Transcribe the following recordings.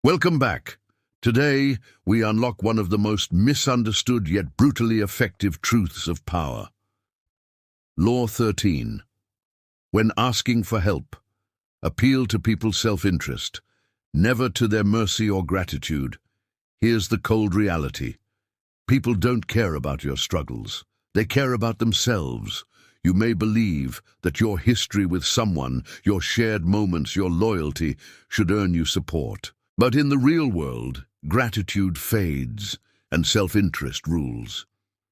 Welcome back. Today, we unlock one of the most misunderstood yet brutally effective truths of power. Law 13. When asking for help, appeal to people's self-interest, never to their mercy or gratitude. Here's the cold reality. People don't care about your struggles. They care about themselves. You may believe that your history with someone, your shared moments, your loyalty should earn you support. But in the real world, gratitude fades and self-interest rules.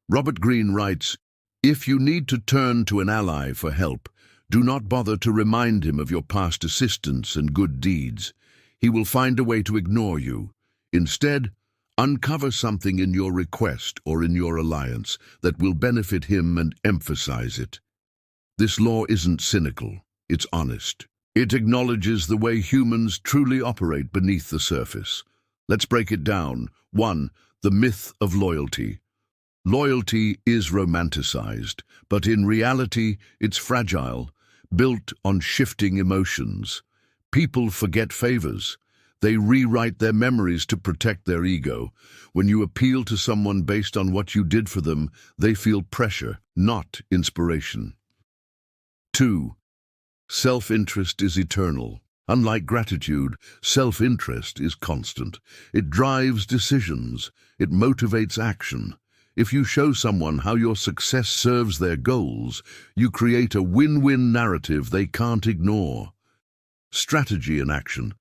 Robert Greene writes, "If you need to turn to an ally for help, do not bother to remind him of your past assistance and good deeds. He will find a way to ignore you. Instead, uncover something in your request or in your alliance that will benefit him and emphasize it." This law isn't cynical, it's honest. It acknowledges the way humans truly operate beneath the surface. Let's break it down. 1. The myth of loyalty. Loyalty is romanticized, but in reality, it's fragile, built on shifting emotions. People forget favors. They rewrite their memories to protect their ego. When you appeal to someone based on what you did for them, they feel pressure, not inspiration. 2. Self-interest is eternal. Unlike gratitude, self-interest is constant. It drives decisions. It motivates action. If you show someone how your success serves their goals, you create a win-win narrative they can't ignore. Strategy in action.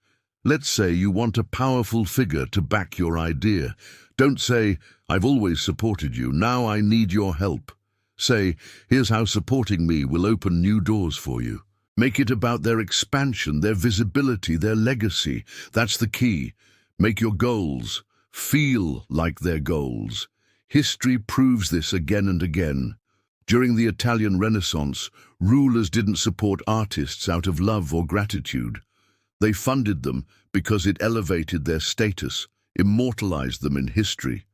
Let's say you want a powerful figure to back your idea. Don't say, "I've always supported you, now I need your help." Say, "Here's how supporting me will open new doors for you." Make it about their expansion, their visibility, their legacy. That's the key. Make your goals feel like their goals. History proves this again and again. During the Italian Renaissance, rulers didn't support artists out of love or gratitude. They funded them because it elevated their status, immortalized them in history.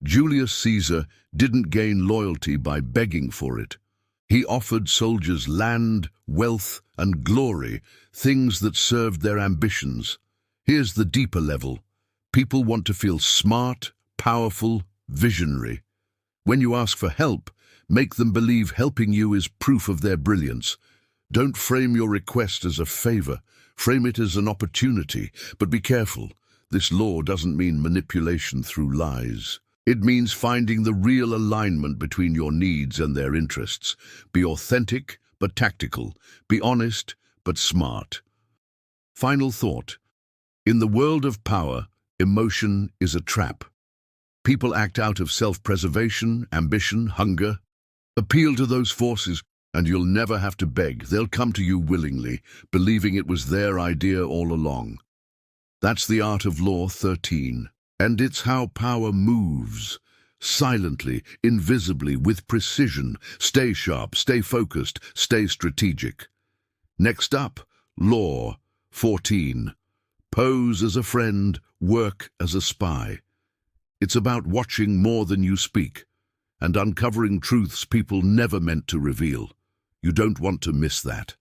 Julius Caesar didn't gain loyalty by begging for it. He offered soldiers land, wealth, and glory, things that served their ambitions. Here's the deeper level. People want to feel smart, powerful, visionary. When you ask for help, make them believe helping you is proof of their brilliance. Don't frame your request as a favor. Frame it as an opportunity. But be careful. This law doesn't mean manipulation through lies. It means finding the real alignment between your needs and their interests. Be authentic, but tactical. Be honest, but smart. Final thought. In the world of power, emotion is a trap. People act out of self-preservation, ambition, hunger. Appeal to those forces, and you'll never have to beg. They'll come to you willingly, believing it was their idea all along. That's the art of Law 13. And it's how power moves. Silently, invisibly, with precision. Stay sharp, stay focused, stay strategic. Next up, Law 14. Pose as a friend, work as a spy. It's about watching more than you speak, and uncovering truths people never meant to reveal. You don't want to miss that.